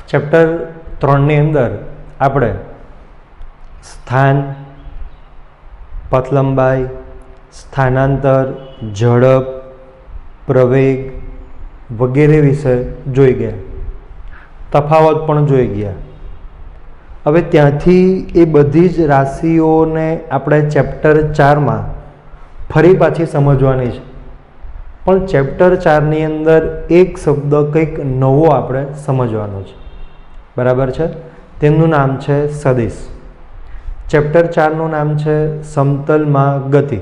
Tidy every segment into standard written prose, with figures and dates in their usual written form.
Chapter 3ની અંદર આપણે સ્થાન, પથ લંબાઈ, સ્થાનાંતર, ઝડપ, પ્રવેગ વગેરે વિશે જોઈ ગયા, તફાવત પણ જોઈ ગયા. હવે ત્યાંથી એ બધી જ રાશિઓને આપણે ચેપ્ટર 4માં ફરી પાછી સમજવાની છે. પણ ચેપ્ટર 4ની અંદર એક શબ્દ કંઈક નવો આપણે સમજવાનો છે. બરાબર છે? તેમનું નામ છે સદિશ. ચેપ્ટર 4નું નામ છે સમતલમાં ગતિ.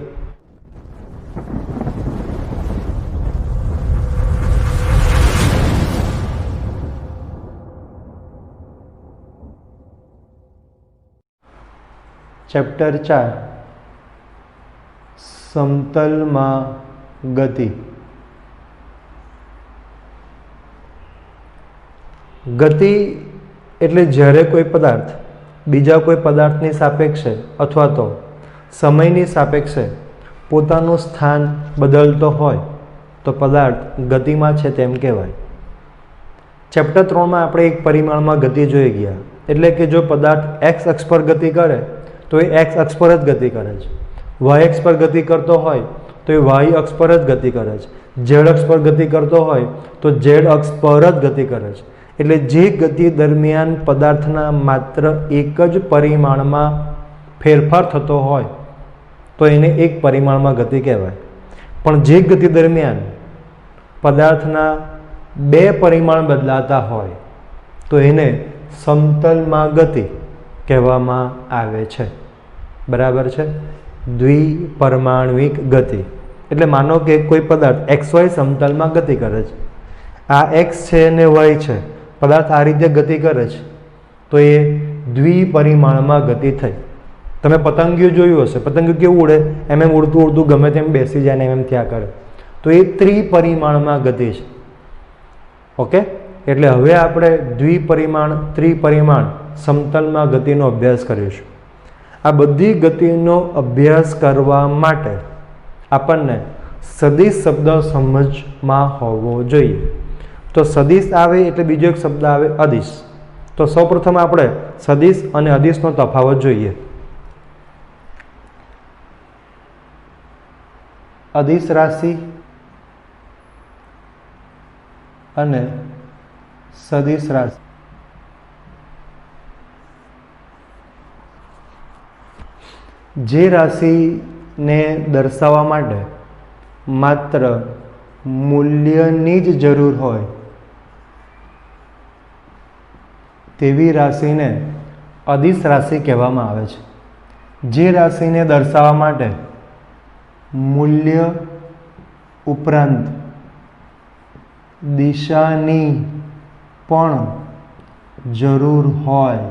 ચેપ્ટર 4 સમતલમાં ગતિ. ગતિ એટલે જ્યારે કોઈ પદાર્થ બીજા કોઈ પદાર્થની સાપેક્ષે અથવા તો સમયની સાપેક્ષે પોતાનું સ્થાન બદલતો હોય તો પદાર્થ ગતિમાં છે તેમ કહેવાય. ચેપ્ટર 3માં આપણે એક પરિમાણમાં ગતિ જોઈ ગયા, એટલે કે જો પદાર્થ એક્સ અક્ષ પર ગતિ કરે તો એ એક્સ અક્ષ પર જ ગતિ કરે છે. વાય અક્ષ પર ગતિ કરતો હોય તો એ વાય અક્ષ પર જ ગતિ કરે છે. ઝેડ અક્ષ પર ગતિ કરતો હોય તો ઝેડ અક્ષ પર જ ગતિ કરે છે. એટલે જે ગતિ દરમિયાન પદાર્થના માત્ર એક જ પરિમાણમાં ફેરફાર થતો હોય તો એને એક પરિમાણમાં ગતિ કહેવાય. પણ જે ગતિ દરમિયાન પદાર્થના બે પરિમાણ બદલાતા હોય તો એને સમતલમાં ગતિ કહેવામાં આવે છે. બરાબર છે? દ્વિપરિમાણિક ગતિ એટલે માનો કે કોઈ પદાર્થ એક્સ વાય સમતલમાં ગતિ કરે છે. આ એક્સ છે અને વાય છે, પદાર્થ આ રીતે ગતિ કરે છે તો એ દ્વિપરિમાણમાં ગતિ થઈ. તમે પતંગિયું જોયું હશે, પતંગિયું કેવું ઉડે, એમ ઉડતું ઉડતું ગમે તેમ બેસી જાય ને એમ થયા કરે, તો એ ત્રિપરિમાણમાં ગતિ છે. ઓકે, એટલે હવે આપણે દ્વિપરિમાણ, ત્રિપરિમાણ, સમતલમાં ગતિનો અભ્યાસ કરીશું. આ બધી ગતિનો અભ્યાસ કરવા માટે આપણને સદિશ શબ્દ સમજમાં હોવો જોઈએ. તો સદિશ આવે એટલે બીજો એક શબ્દ આવે અદિશ. તો સૌપ્રથમ આપણે સદિશ અને અદિશનો તફાવત જોઈએ. અદિશ રાશિ અને સદિશ રાશિ. જે રાશિને દર્શાવવા માટે માત્ર મૂલ્યની જ જરૂર હોય તેવી રાશિને અદિશ રાશિ કહેવામાં આવે છે. જે રાશિને દર્શાવવા માટે મૂલ્ય ઉપરાંત દિશાની પણ જરૂર હોય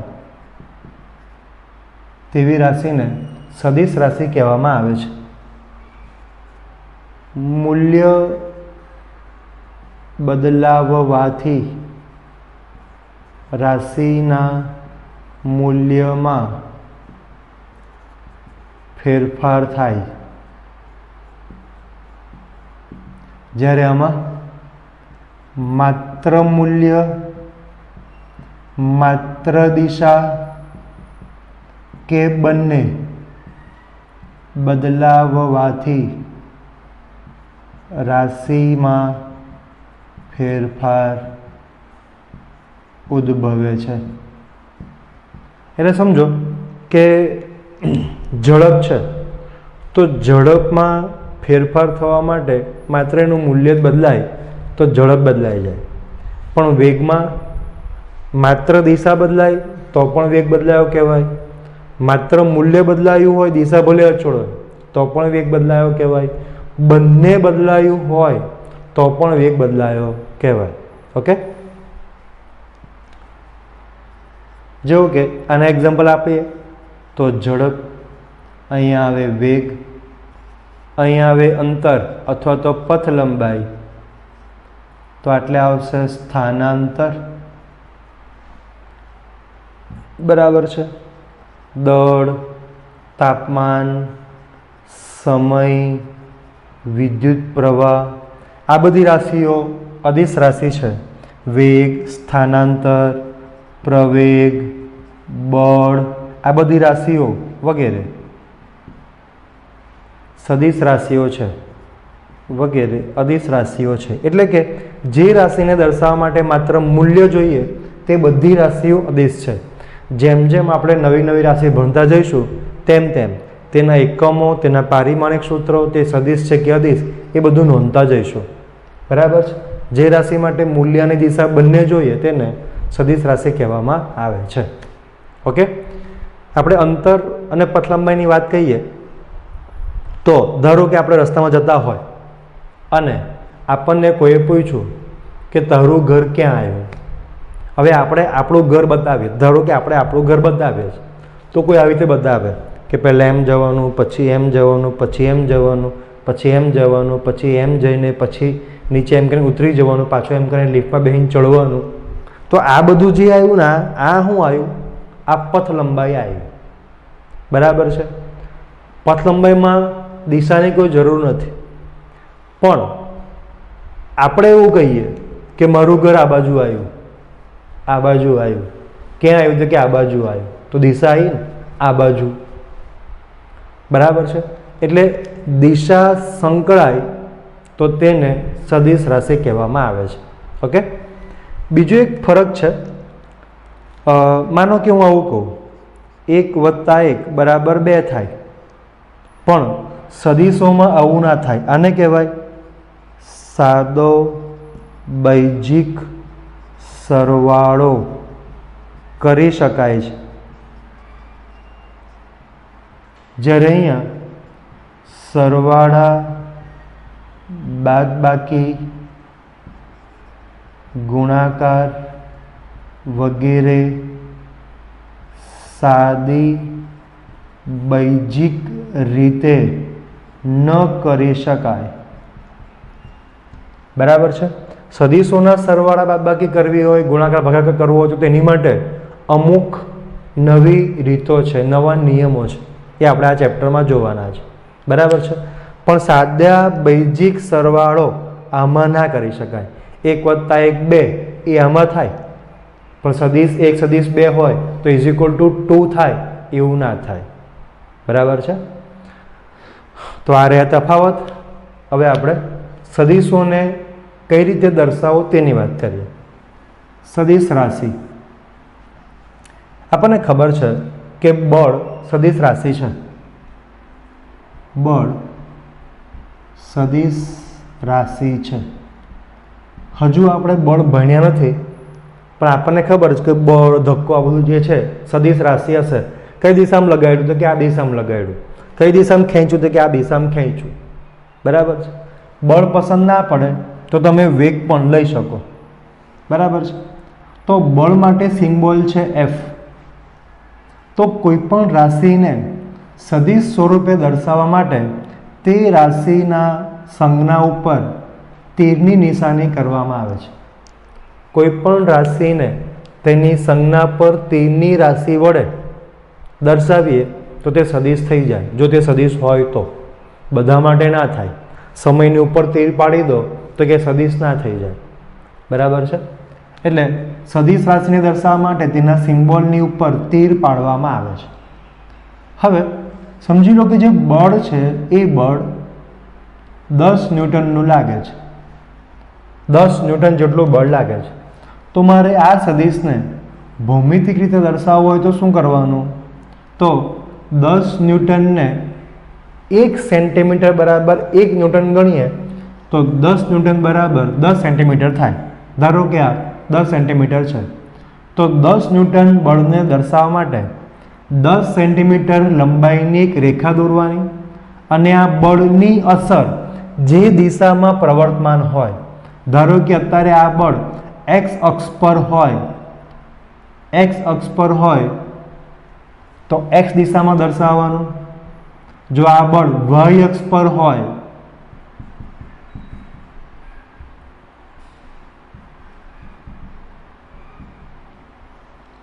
તેવી રાશિને સદિશ રાશિ કહેવામાં આવે છે. મૂલ્ય બદલાવવાથી રાશિના મૂલ્યમાં ફેરફાર થાય. જ્યારે આમાં માત્ર મૂલ્ય, માત્ર દિશા કે બંને બદલાવવાથી રાશિમાં ફેરફાર ઉદ્ભવે છે. એટલે સમજો કે ઝડપ છે તો ઝડપમાં ફેરફાર થવા માટે માત્ર એનું મૂલ્ય જ બદલાય તો ઝડપ બદલાઈ જાય. પણ વેગમાં માત્ર દિશા બદલાય તો પણ વેગ બદલાયો કહેવાય. માત્ર મૂલ્ય બદલાયું હોય, દિશા ભલે અચળ હોય તો પણ વેગ બદલાયો કહેવાય. બંને બદલાયું હોય તો પણ વેગ બદલાયો કહેવાય. ઓકે, જેવું કે આના એક્ઝામ્પલ આપીએ તો ઝડપ, અહીંયા આવે વેગ, અહીંયા આવે અંતર અથવા તો પથ લંબાઈ, તો આટલે આવશે સ્થાનાંતર. બરાબર છે? દળ, તાપમાન, સમય, વિદ્યુત પ્રવાહ, આ બધી રાશિઓ અદિશ રાશિ છે. વેગ, સ્થાનાંતર, પ્રવેગ, બળ, આ બધી રાશિઓ વગેરે સદિશ રાશિઓ છે વગેરે અદિશ રાશિઓ છે. એટલે કે જે રાશિને દર્શાવવા માટે માત્ર મૂલ્ય જોઈએ તે બધી રાશિઓ અદિશ છે. જેમ જેમ આપણે નવી નવી રાશિ ભણતા જઈશું તેમ તેમ તેના એકમો, તેના પારિમાણિક સૂત્રો, તે સદિશ છે કે અદિશ એ બધું નોંધતા જઈશું. બરાબર છે. જે રાશિ માટે મૂલ્ય અને દિશા બંને જોઈએ તેને સદિશ રાશિ કહેવામાં આવે છે. ઓકે, આપણે અંતર અને પથલંબાઈની વાત કહીએ તો ધારો કે આપણે રસ્તામાં જતા હોય અને આપણને કોઈએ પૂછ્યું કે તારું ઘર ક્યાં આવ્યું. હવે આપણે આપણું ઘર બતાવીએ. ધારો કે આપણે આપણું ઘર બતાવીએ તો કોઈ આવી રીતે બતાવે કે પહેલાં એમ જવાનું, પછી એમ જવાનું, પછી એમ જવાનું, પછી એમ જવાનું, પછી એમ જઈને પછી નીચે એમ કરીને ઉતરી જવાનું, પાછું એમ કરીને લિફ્ટમાં બેસીને ચડવાનું. તો આ બધું જે આવ્યું ને આ શું આવ્યું? આ પથ લંબાઈ આવી. બરાબર છે. પથ લંબાઈમાં દિશાની કોઈ જરૂર નથી. પણ આપણે એવું કહીએ કે મારું ઘર આ બાજુ આવ્યું, આ બાજુ આવ્યું. ક્યાં આવ્યું? તો કે આ બાજુ આવ્યું. તો દિશા આવી ને આ બાજુ. બરાબર છે. એટલે દિશા સંકળાય તો તેને સદિશ રાશિ કહેવામાં આવે છે. ઓકે, બીજો એક ફરક છે. માનો કે હું આવું કહું 1 + 1 = 2 થાય, પણ સદિશોમાં આવું ના થાય. આને કહેવાય સાદો બૈજિક સરવાળો કરી શકાય છે. જ્યારે અહીંયા સરવાળા, બાદબાકી, ગુણાકાર વગેરે સાદી બૈજિક રીતે ન કરી શકાય. બરાબર છે. સદિશોના સરવાળા બાદબાકી કરવી હોય, ગુણાકાર ભાગાકાર કરવો હોય તો તેની માટે અમુક નવી રીતો છે, નવા નિયમો છે. એ આપણે આ ચેપ્ટરમાં જોવાના છે. બરાબર છે. પણ સાદા બૈજિક સરવાળો આમાં ના કરી શકાય. 1 + 1 = 2 એ આમાં થાય, પણ સદિશ 1 સદિશ 2 હોય તો = 2 થાય, એવું ના થાય. બરાબર છે. તો આ રહ્યા તફાવત. હવે આપણે સદિશોને કઈ રીતે દર્શાવો તેની વાત કરીએ. સદિશ રાશિ આપણને ખબર છે કે બળ સદિશ રાશિ છે. બળ સદિશ રાશિ છે. હજુ આપણે બળ ભણ્યા નથી, પણ આપણને ખબર છે કે બળ, ધક્કો આ બધું જે છે સદિશ રાશિ હશે. કઈ દિશામાં લગાડ્યું તો કે આ દિશામાં લગાડ્યું, કઈ દિશામાં ખેંચ્યું તો કે આ દિશામાં ખેંચ્યું. બરાબર છે. બળ પસંદ ના પડે તો તમે વેગ પણ લઈ શકો. બરાબર છે. તો બળ માટે સિમ્બોલ છે F. તો કોઈ પણ રાશિને સદિશ સ્વરૂપે દર્શાવવા માટે તે રાશિના સંજ્ઞા ઉપર તીરની નિશાની કરવામાં આવે છે. કોઈ પણ રાશિને તેની સંજ્ઞા પર તીરની રાશિ વડે દર્શાવીએ તો તે સદિશ થઈ જાય. જો તે સદિશ હોય તો. બધા માટે ના થાય. સમયની ઉપર તીર પાડી દો તો કે સદિશ ના થઈ જાય. બરાબર છે. એટલે સદિશ રાશિને દર્શાવવા માટે તેના સિમ્બોલની ઉપર તીર પાડવામાં આવે છે. હવે સમજી લો કે જે બળ છે એ બળ 10 ન્યૂટનનું લાગે છે. 10 ન્યૂટન જેટલું બળ લાગે છે. તો મારે આ સદિશને ભૌમિતિક રીતે દર્શાવવો હોય તો શું કરવાનું? તો 10 ન્યૂટનને 1 સેન્ટીમીટર બરાબર 1 ન્યૂટન ગણીએ તો 10 ન્યૂટન બરાબર 10 સેન્ટીમીટર થાય. ધારો કે આ 10 સેન્ટીમીટર છે, તો 10 ન્યૂટન બળને દર્શાવવા માટે 10 સેન્ટીમીટર લંબાઈની એક રેખા દોરવાની અને આ બળની અસર જે દિશામાં પ્રવર્તમાન હોય, ધારો કે અત્યારે આ બળ x અક્ષ પર હોય, x અક્ષ પર હોય તો x દિશામાં દર્શાવવાનું. જો આ બળ y અક્ષ પર હોય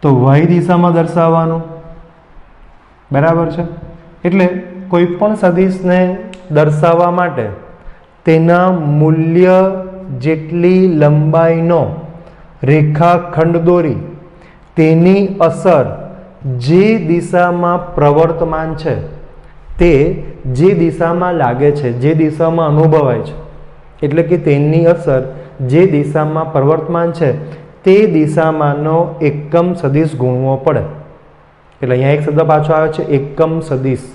તો y દિશામાં દર્શાવવાનું. બરાબર છે. એટલે કોઈ પણ સદિશને દર્શાવવા માટે તેના મૂલ્ય જેટલી લંબાઈનો રેખાખંડ દોરી તેની અસર જે દિશામાં પ્રવર્તમાન છે તે જે દિશામાં લાગે છે, જે દિશામાં અનુભવાય છે, એટલે કે તેની અસર જે દિશામાં પ્રવર્તમાન છે તે દિશામાંનો એકમ સદિશ ગુણવો પડે. એટલે અહીંયા એક શબ્દ પાછો આવે છે, એકમ સદિશ.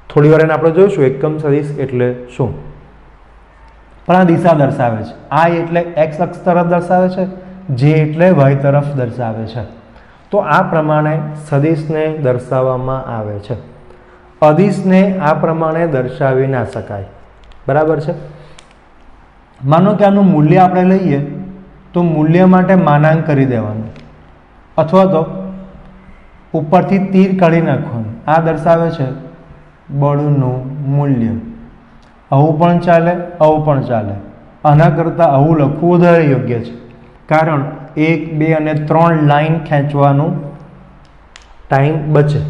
થોડી વાર એને આપણે જોઈશું એકમ સદિશ એટલે શું. પણ આ દિશા દર્શાવે છે. આઈ એટલે એક્સ અક્ષ તરફ દર્શાવે છે, જે એટલે વાય તરફ દર્શાવે છે. તો આ પ્રમાણે સદિશને દર્શાવવામાં આવે છે. અદિશને આ પ્રમાણે દર્શાવી ના શકાય. બરાબર છે. માનો કે આનું મૂલ્ય આપણે લઈએ તો મૂલ્ય માટે માનાંક કરી દેવાનું, અથવા તો ઉપરથી તીર કાઢી નાખવાનું. આ દર્શાવે છે બળનું મૂલ્ય. આવું પણ ચાલે, આવું પણ ચાલે. આના કરતાં આવું લખવું વધારે યોગ્ય છે, કારણ 1, 2 અને 3 લાઈન ખેંચવાનું ટાઈમ બચે.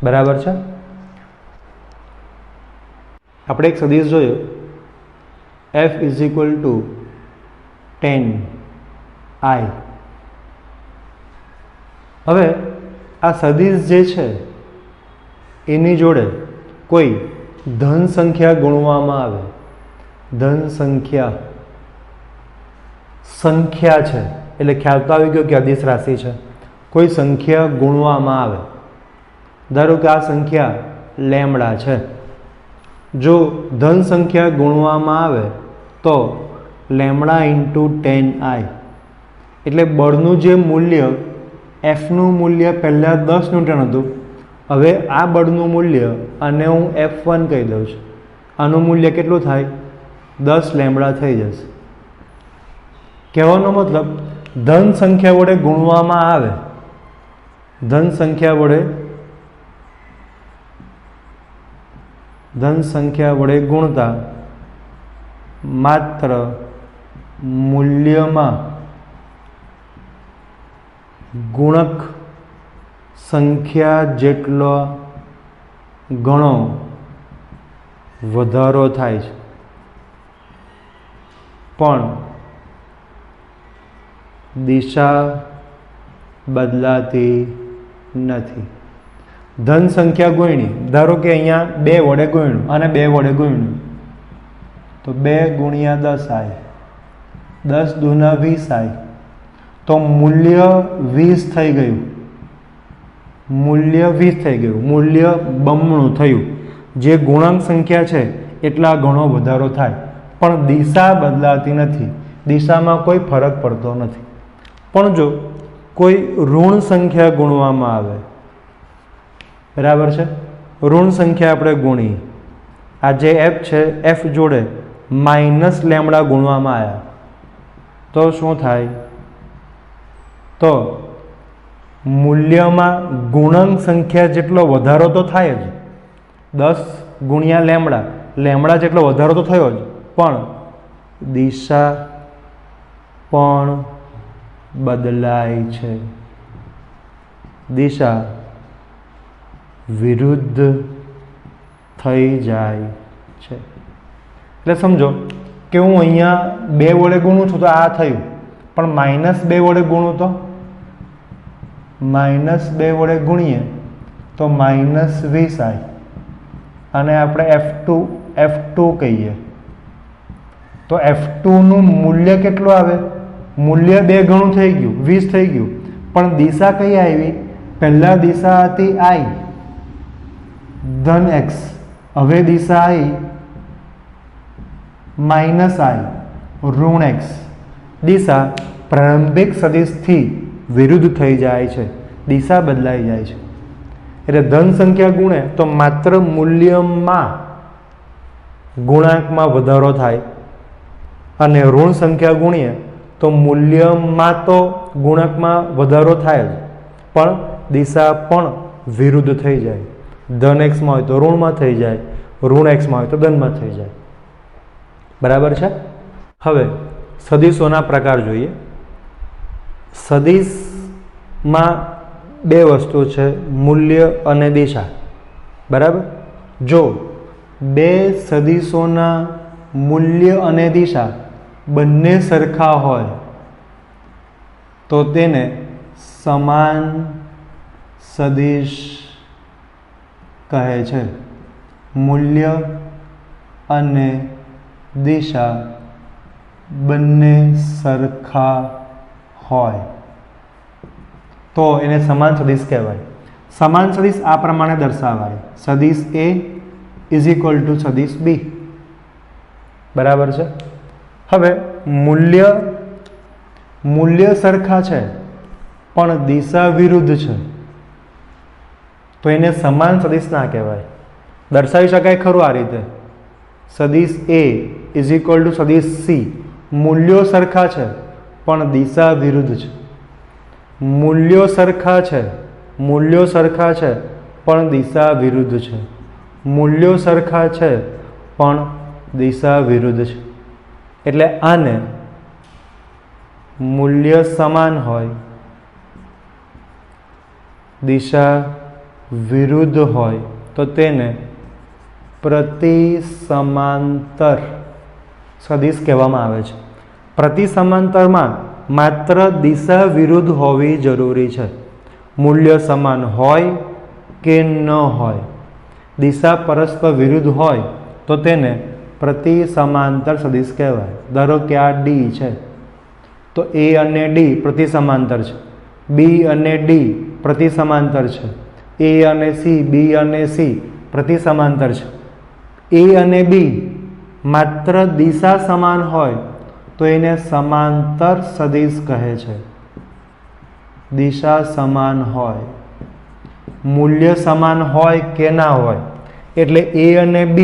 બરાબર છે. આપણે એક સદિશ જોયો, f = 10i. હવે આ સદિશ જે છે એની જોડે કોઈ ધન સંખ્યા ગુણવામાં આવે. ધન સંખ્યા છે એટલે ખ્યાલ તો આવી ગયો કે અદિશ રાશિ છે. કોઈ સંખ્યા ગુણવામાં આવે. ધારો કે આ સંખ્યા લેમડા છે. જો ધન સંખ્યા ગુણવામાં આવે તો લેમડા × 10i, એટલે બળનું જે મૂલ્ય, એફનું મૂલ્ય પહેલાં 10 ન્યૂટન હતું, હવે આ બળનું મૂલ્ય અને હું F1 કહી દઉં છું, આનું મૂલ્ય કેટલું થાય? 10 લેમડા થઈ જશે. કહેવાનો મતલબ ધન સંખ્યા વડે ગુણવામાં આવે, ધન સંખ્યા વડે ગુણતા માત્ર મૂલ્યમાં ગુણક સંખ્યા જેટલો ઘણો વધારો થાય છે, પણ દિશા બદલાતી નથી. ધન સંખ્યા ગુણી, ધારો કે અહીંયા 2 વડે ગુણ્યું અને 2 વડે ગુણ્યું તો 2 × 10i, 10 × 2 = 20i, તો મૂલ્ય 20 થઈ ગયું. મૂલ્ય 20 થઈ ગયું, મૂલ્ય બમણું થયું. જે ગુણાંક સંખ્યા છે એટલા ઘણો વધારો થાય, પણ દિશા બદલાતી નથી, દિશામાં કોઈ ફરક પડતો નથી. પણ જો કોઈ ઋણ સંખ્યા ગુણવામાં આવે, બરાબર છે, ઋણ સંખ્યા આપણે ગુણી, આ જે f છે, f જોડે માઇનસ લેમડા ગુણવામાં આવ્યા તો શું થાય? તો મૂલ્યમાં ગુણાંક સંખ્યા જેટલો વધારો તો થાય જ, 10 × લેમડા, લેમડા જેટલો વધારો તો થયો જ, પણ દિશા પણ બદલાય છે. દિશા વિરુદ્ધ થઈ જાય છે. એટલે સમજો કે હું અહીંયા 2 વડે ગુણું છું તો આ થયું, પણ -2 વડે ગુણું તો -2 વડે ગુણીએ તો -20i, અને આપણે F2 કહીએ તો F2નું મૂલ્ય કેટલું આવે? મૂલ્ય 2 ગણું થઈ ગયું, 20 થઈ ગયું, પણ દિશા કઈ આવી? પહેલા દિશા હતી i ધન x, હવે દિશા આવી -i ઋણ x. દિશા પ્રારંભિક સદિશથી વિરુદ્ધ થઈ જાય છે, દિશા બદલાઈ જાય છે. એટલે ધન સંખ્યા ગુણે તો માત્ર મૂલ્યમાં ગુણાંકમાં વધારો થાય, અને ઋણ સંખ્યા ગુણીએ તો મૂલ્યમાં તો ગુણાંકમાં વધારો થાય જ, પણ દિશા પણ વિરુદ્ધ થઈ જાય. ધન એક્સમાં હોય તો ઋણમાં થઈ જાય, ઋણ એક્સમાં હોય તો ધનમાં થઈ જાય. બરાબર છે. હવે સદિશોના પ્રકાર જોઈએ. સદિશમાં 2 વસ્તુ છે, મૂલ્ય અને દિશા. બરાબર. જો 2 સદિશોના મૂલ્ય અને દિશા બંને સરખા હોય તો તેને સમાન સદિશ કહે છે. મૂલ્ય અને દિશા બંને સરખા હોય તો એને સમાન સદિશ કહેવાય. સમાન સદિશ આ પ્રમાણે દર્શાવાય. સદિશ A ઇઝ ઇક્વલ ટુ સદિશ B. બરાબર છે. હવે મૂલ્ય સરખા છે પણ દિશા વિરુદ્ધ છે તો એને સમાન સદિશ ના કહેવાય. દર્શાવી શકાય ખરું આ રીતે. સદિશ A ઇઝ ઇક્વલ ટુ સદિશ C. મૂલ્યો સરખા છે પણ દિશા વિરુદ્ધ છે. મૂલ્યો સરખા છે પણ દિશા વિરુદ્ધ છે. મૂલ્યો સરખા છે પણ દિશા વિરુદ્ધ છે. એટલે આને મૂલ્ય સમાન હોય, દિશા વિરુદ્ધ હોય તો તેને પ્રતિસમાંતર સદિશ કહેવામાં આવે છે. પ્રતિસમાંતરમાં માત્ર દિશા વિરુદ્ધ હોવી જરૂરી છે. મૂલ્ય સમાન હોય કે ન હોય, દિશા પરસ્પર વિરુદ્ધ હોય તો તેને પ્રતિસમાંતર સદિશ કહેવાય. ધારો કે આ D છે તો A અને D પ્રતિસમાંતર છે, B અને D પ્રતિસમાંતર છે, A અને C, B અને C પ્રતિસમાંતર છે. A અને B માત્ર દિશા સમાન હોય તો એને સમાંતર સદિશ કહે છે. દિશા સમાન હોય, મૂલ્ય સમાન હોય કે ના હોય, એટલે A અને B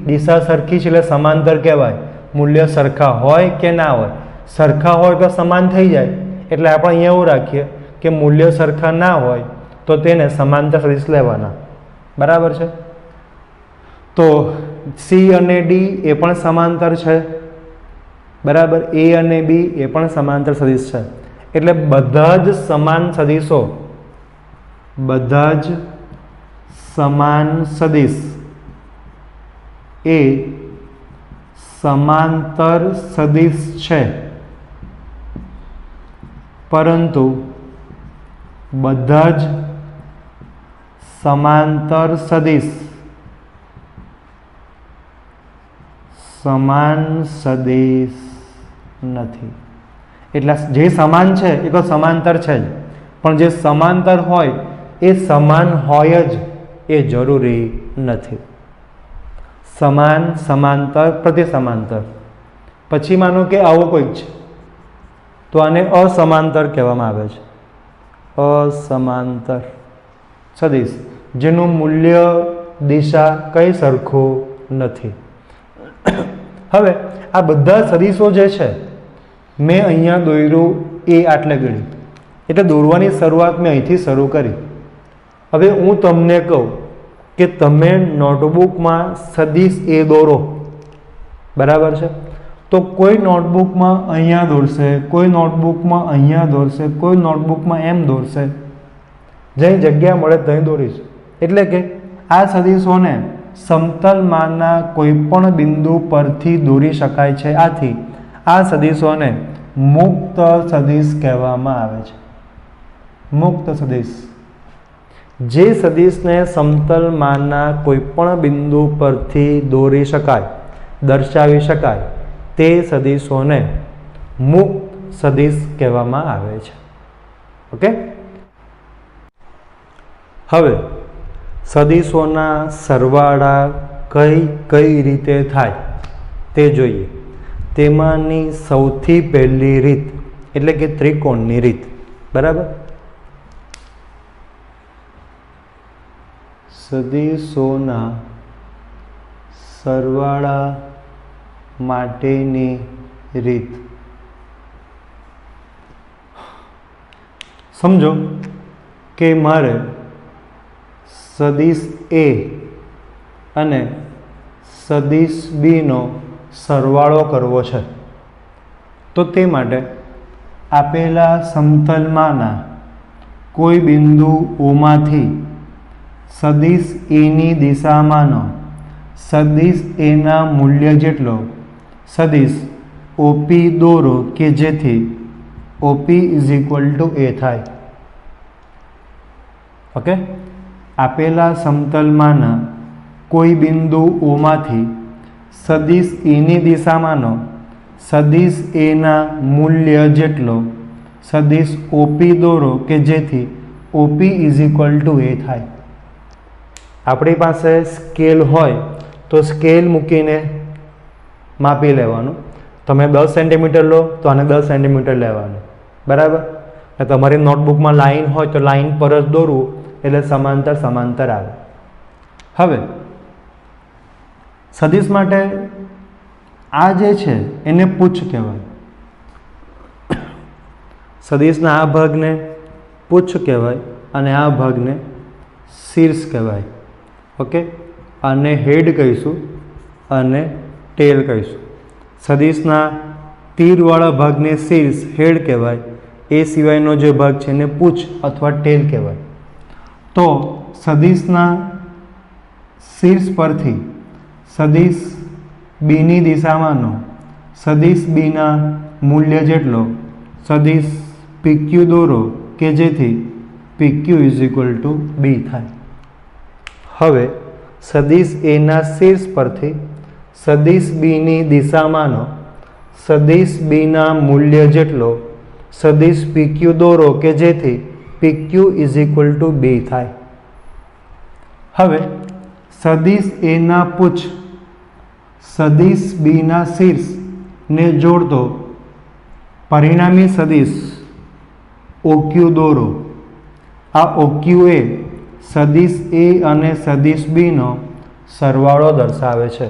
દિશા સરખી છે એટલે સમાંતર કહેવાય. મૂલ્ય સરખા હોય કે ના હોય, સરખા હોય તો સમાન થઈ જાય. એટલે આપણે અહીંયા એવું રાખીએ કે મૂલ્ય સરખા ના હોય તો તેને સમાંતર સદિશ લેવાના. બરાબર છે. તો C અને D એ પણ સમાંતર છે. બરાબર. A અને B એ પણ સમાંતર સદિશ છે. એટલે બધા જ સમાન સદિશો, બધા જ સમાન સદિશ એ સમાંતર સદિશ છે, પરંતુ બધા જ સમાંતર સદિશ સમાન સદિશ નથી. એટલે જે સમાન છે એ તો સમાંતર છે જ, પણ જે સમાંતર હોય એ સમાન હોય જ એ જરૂરી નથી. સમાન, સમાંતર, પ્રતિસમાંતર. પછી માનો કે આવો કોઈક છે તો આને અસમાંતર કહેવામાં આવે છે. અસમાંતર સદિશ જેનું મૂલ્ય, દિશા કંઈ સરખું નથી. હવે આ બધા સદિશો જે છે મેં અહીંયા દોર્યું એ આટલે ગળી, એટલે દોરવાની શરૂઆત મેં અહીંથી શરૂ કરી. હવે હું તમને કહું કે તમે નોટબુકમાં સદિશ એ દોરો. બરાબર છે. તો કોઈ નોટબુકમાં અહીંયા દોરશે, કોઈ નોટબુકમાં અહીંયા દોરશે, કોઈ નોટબુકમાં એમ દોરશે. જ્યાં જગ્યા મળે ત્યાં દોરીશ. એટલે કે આ સદિશોને સમતલમાંના કોઈ પણ બિંદુ પરથી દોરી શકાય છે. આથી આ સદિશોને મુક્ત સદિશ કહેવામાં આવે છે. મુક્ત સદિશ. જે સદિશને સમતલમાંના કોઈ પણ બિંદુ પરથી દોરી શકાય, દર્શાવી શકાય, તે સદિશોને મુક્ત સદિશ કહેવામાં આવે છે. ઓકે. હવે સદિશોના સરવાળા કઈ રીતે થાય તે જોઈએ. તેમાંની સૌથી પહેલી રીત એટલે કે ત્રિકોણની રીત. બરાબર. સદિશોના સરવાળા માટેની રીત. સમજો કે મારે સદિશ A અને સદિશ B નો સરવાળો કરવો છે. તો તે માટે આપેલા સમતલમાંના કોઈ બિંદુ ઓમાંથી સદિશ A ની દિશામાંનો સદિશ A ના મૂલ્ય જેટલો સદિશ OP દોરો કે જેથી OP is equal two A થાય. ઓકે, આપેલા સમતલમાંના કોઈ બિંદુ ઓમાંથી સદિશ એની દિશામાંનો સદિશ એના મૂલ્ય જેટલો સદિશ ઓપી દોરો કે જેથી ઓપી ઇઝ ઇક્વલ ટુ એ થાય. આપણી પાસે સ્કેલ હોય તો સ્કેલ મૂકીને માપી લેવાનું. તમે 10 સેન્ટીમીટર લો તો આને 10 સેન્ટીમીટર લેવાનું, બરાબર. તમારી નોટબુકમાં લાઈન હોય તો લાઈન પર જ દોરવું એટલે સમાંતર સમાંતર આવે. હવે સદિશ માટે આ જે છે એને પુચ્છ કહેવાય. સદિશના આ ભાગને પુચ્છ કહેવાય અને આ ભાગને શીર્ષ કહેવાય. ઓકે, આને હેડ કહીશું અને ટેલ કહીશું. સદિશના તીરવાળા ભાગને શીર્ષ હેડ કહેવાય, એ સિવાયનો જે ભાગ છે એને પૂછ અથવા ટેલ કહેવાય. તો સદિશના શીર્ષ પરથી સદિશ બીની દિશામાંનો સદિશ બીના મૂલ્ય જેટલો સદિશ PQ દોરો કે જેથી PQ ઇઝ ઇક્વલ ટુ બી થાય. હવે સદિશ એના શીર્ષ પરથી સદિશ બીની દિશામાંનો સદિશ બીના મૂલ્ય જેટલો સદિશ PQ દોરો કે જેથી PQ ઇઝ ઇક્વલ ટુ બી થાય. હવે સદિશ એના પુચ્છ સદિશ બીના શીર્ષને જોડતો પરિણામી સદિશ OQ દોરો. આ OQ એ સદિશ એ અને સદિશ બીનો સરવાળો દર્શાવે છે.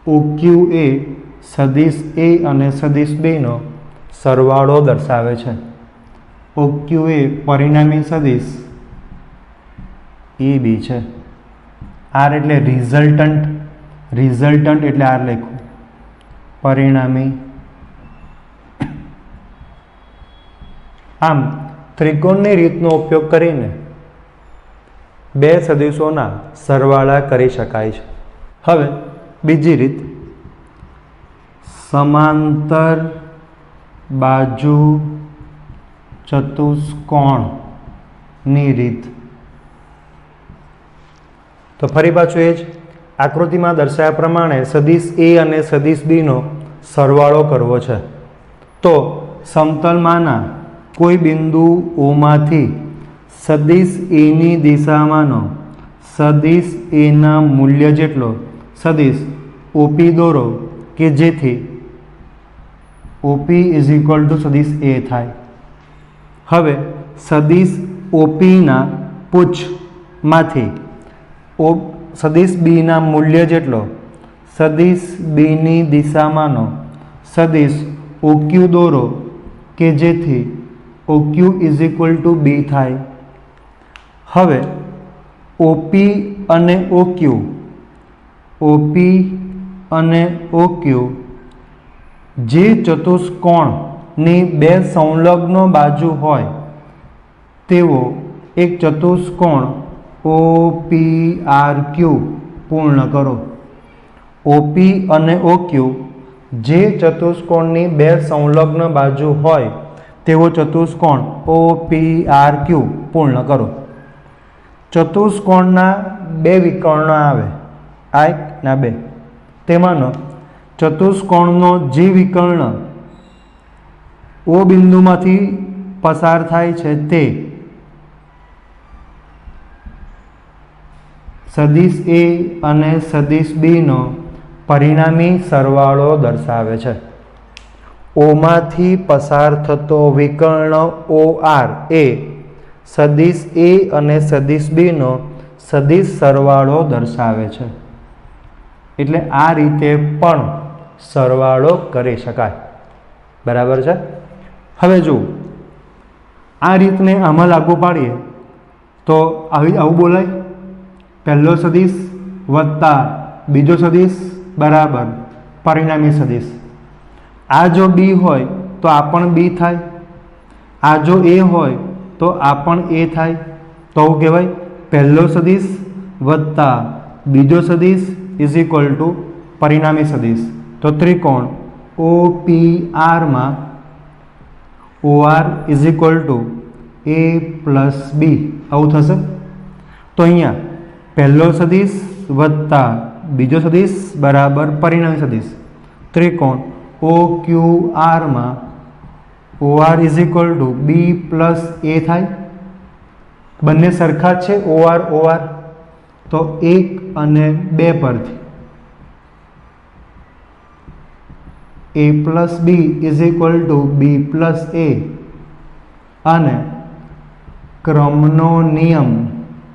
OQ એ સદિશ એ અને સદિશ બીનો સરવાળો દર્શાવે છે. OQ એ પરિણામી સદિશ એ બી છે. આર એટલે રિઝલ્ટન્ટ, રિઝલ્ટન્ટ એટલે આર લખવું, પરિણામી. આમ ત્રિકોણની રીતનો ઉપયોગ કરીને બે સદિશોના સરવાળા કરી શકાય છે. હવે બીજી રીત, સમાંતર બાજુ ચતુષ્કોણની રીત. તો ફરી પાછું એ જ આકૃતિમાં દર્શાવ્યા પ્રમાણે સદિશ એ અને સદિશ બીનો સરવાળો કરવો છે. તો સમતલમાંના કોઈ બિંદુ ઓમાંથી સદિશ એની દિશામાંનો સદિશ એના મૂલ્ય જેટલો સદિશ ઓપી દોરો કે જેથી ઓપી ઇઝ ઇક્વલ ટુ સદિશ એ થાય. હવે સદિશ ઓપીના પુચ્છમાંથી સદિશ બીના મૂલ્ય જેટલો સદિશ બીની દિશામાંનો સદિશ OQ દોરો કે જેથી OQ ઇઝ ઇક્વલ ટુ બી થાય. હવે OP અને OQ, OP અને OQ જે ચતુષ્કોણની બે સંલગ્ન બાજુ હોય તેવો એક ચતુષ્કોણ OPRQ પૂર્ણ કરો. OP અને OQ જે ચતુષ્કોણની બે સંલગ્ન બાજુ હોય તેવો ચતુષ્કોણ OPRQ પૂર્ણ કરો. ચતુષ્કોણના બે વિકર્ણ આવે, આ એક ના બે. તેમાંનો ચતુષ્કોણનો જે વિકર્ણ O બિંદુમાંથી પસાર થાય છે તે સદિશ એ અને સદિશ બીનો પરિણામી સરવાળો દર્શાવે છે. ઓમાંથી પસાર થતો વિકર્ણ OR એ સદિશ એ અને સદિશ બીનો સદિશ સરવાળો દર્શાવે છે. એટલે આ રીતે પણ સરવાળો કરી શકાય. બરાબર છે. હવે જો આ રીતને આમાં લાગુ પાડીએ તો આવું બોલાય, પહેલો સદિશ વત્તા બીજો સદિશ બરાબર પરિણામી સદિશ. આ જો બી હોય તો આ પણ બી થાય, આ જો એ હોય તો આ પણ એ થાય. તો આવું કહેવાય પહેલો સદિશ વત્તા બીજો સદિશ ઇઝ ઇક્વલ ટુ પરિણામી સદિશ. તો ત્રિકોણ OPR માં OR is equal to A plus B આવું થશે. તો અહીંયા પહેલો સદિશ વત્તા બીજો સદિશ બરાબર પરિણામી સદિશ. ત્રિકોણ ઓ ક્યુ આરમાં OR is equal to B plus A થાય. બંને સરખા જ છે OR. તો 1 અને 2 પરથી a plus B is equal to B plus A અને ક્રમનો નિયમ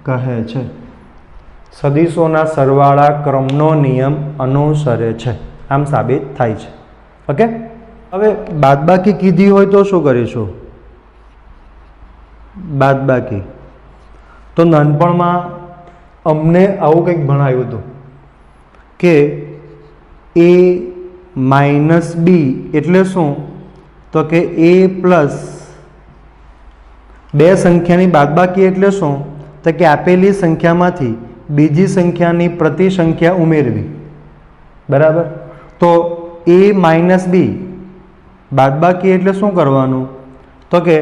કહે છે. સદિશોના સરવાળા ક્રમનો નિયમ અનુસરે છે આમ સાબિત થાય છે. ઓકે, હવે બાદબાકી કીધી હોય તો શું કરીશું? બાદબાકી તો નાનપણમાં અમને આવું કંઈક ભણાવ્યું હતું કે એ માઇનસ બી એટલે શું? તો કે એ પ્લસ બે સંખ્યાની બાદબાકી એટલે શું? તો કે આપેલી સંખ્યામાંથી બીજી સંખ્યાની પ્રતિ સંખ્યા ઉમેરવી. બરાબર. તો એ માઇનસ બી બાદબાકી એટલે શું કરવાનું? તો કે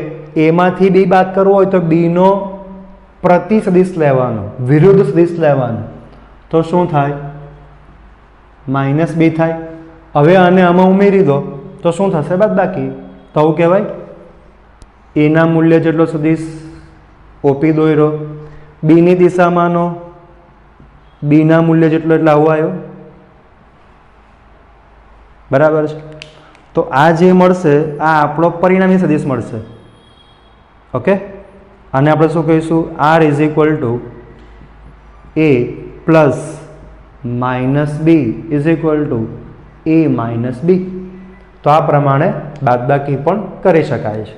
એમાંથી બી બાદ કરવો હોય તો બીનો પ્રતિ સદિશ લેવાનો, વિરુદ્ધ સદિશ લેવાનો. તો શું થાય? માઇનસ બી થાય. હવે આને આમાં ઉમેરી દો તો શું થશે? બાદબાકી. તો આવું કહેવાય. એના મૂલ્ય જેટલો સદિશ ઓપી દોર્યો, બીની દિશામાંનો બીના મૂલ્ય જેટલો એટલે આવો આવ્યો. બરાબર છે. તો આ જે મળશે આ આપણો પરિણામી સદિશ મળશે. ઓકે, આને આપણે શું કહીશું? R is equal to A plus minus B is equal to A minus B. તો આ પ્રમાણે બાદબાકી પણ કરી શકાય છે.